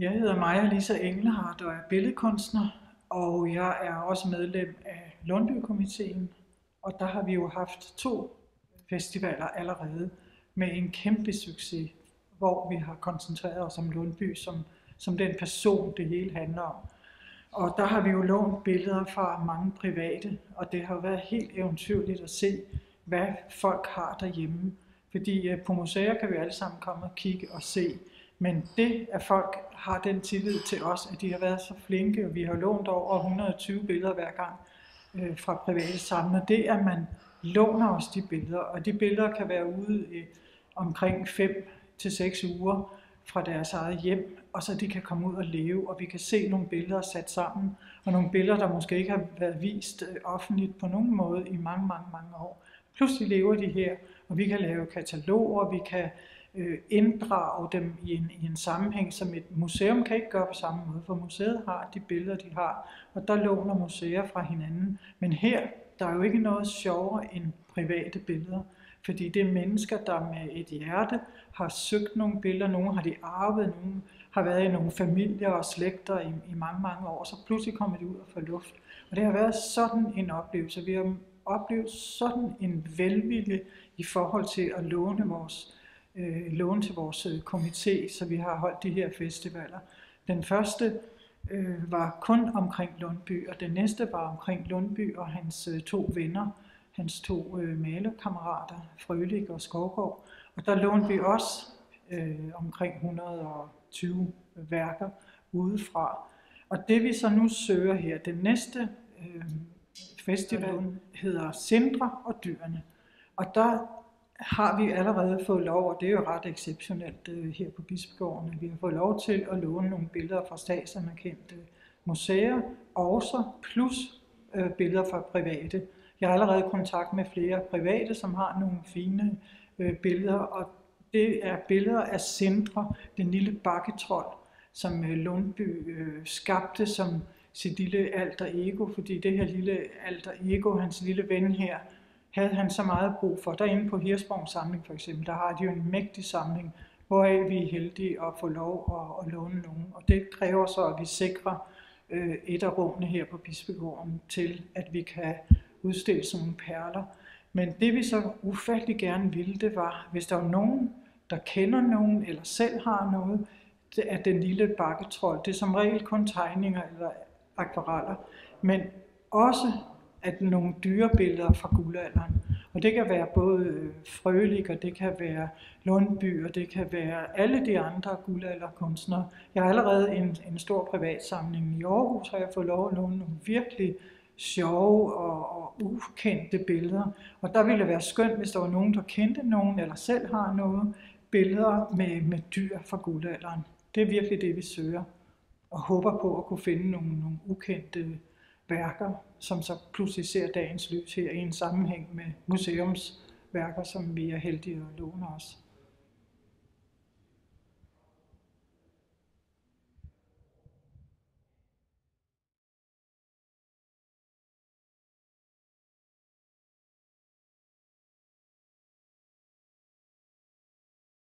Jeg hedder Maja Lisa Engelhardt og er billedkunstner, og jeg er også medlem af Lundbykomiteen. Og der har vi jo haft 2 festivaler allerede med en kæmpe succes, hvor vi har koncentreret os om Lundby som den person, det hele handler om. Og der har vi jo lånt billeder fra mange private, og det har jo været helt eventyrligt at se, hvad folk har derhjemme. Fordi på museer kan vi alle sammen komme og kigge og se, men det, at folk har den tillid til os, at de har været så flinke, og vi har lånt over 120 billeder hver gang fra private samlere, det er, at man låner os de billeder, og de billeder kan være ude i omkring 5 til 6 uger fra deres eget hjem, og så de kan komme ud og leve, og vi kan se nogle billeder sat sammen, og nogle billeder, der måske ikke har været vist offentligt på nogen måde i mange, mange, mange år. Pludselig lever de her, og vi kan lave kataloger, vi kan inddrage dem i en sammenhæng, som et museum kan ikke gøre på samme måde, for museet har de billeder, de har, og der låner museer fra hinanden. Men her, der er jo ikke noget sjovere end private billeder, fordi det er mennesker, der med et hjerte har søgt nogle billeder, nogle har de arvet, nogle har været i nogle familier og slægter i mange, mange år, så pludselig kommer de ud og får luft. Og det har været sådan en oplevelse. Vi har oplevet sådan en velvilje i forhold til at låne til vores komité, så vi har holdt de her festivaler. Den første var kun omkring Lundby, og den næste var omkring Lundby og hans 2 venner, hans 2 malerkammerater, Frølich og Skovgaard. Og der lånte vi også omkring 120 værker udefra. Og det vi så nu søger her, den næste festival hedder Sindre og dyrene. Og der har vi allerede fået lov, og det er jo ret exceptionelt her på Bispegården, vi har fået lov til at låne nogle billeder fra statsanerkendte museer, også plus billeder fra private. Jeg har allerede kontakt med flere private, som har nogle fine billeder, og det er billeder af Sindre, den lille bakketrold, som Lundby skabte som sit lille alter ego, fordi det her lille alter ego, hans lille ven her, havde han så meget brug for. Derinde på Hirschsprungs samling for eksempel, der har de jo en mægtig samling, hvoraf vi er heldige at få lov at låne nogen. Og det kræver så, at vi sikrer et af rummene her på Bispegården til, at vi kan udstille sådan nogle perler. Men det vi så ufattelig gerne ville, det var, hvis der var nogen, der kender nogen, eller selv har noget, det er den lille bakketrold. Det er som regel kun tegninger eller akvareller, men også at nogle dyrebilleder fra guldalderen. Og det kan være både Frølich, og det kan være Lundby, og det kan være alle de andre guldalderkunstnere. Jeg har allerede en stor privatsamling i Aarhus, har jeg fået lov at låne nogle virkelig sjove og ukendte billeder. Og der ville det være skønt, hvis der var nogen, der kendte nogen, eller selv har noget, billeder med dyr fra guldalderen. Det er virkelig det, vi søger, og håber på at kunne finde nogle ukendte værker, som så pludselig ser dagens lys her i en sammenhæng med museumsværker, som vi er heldige at låne os.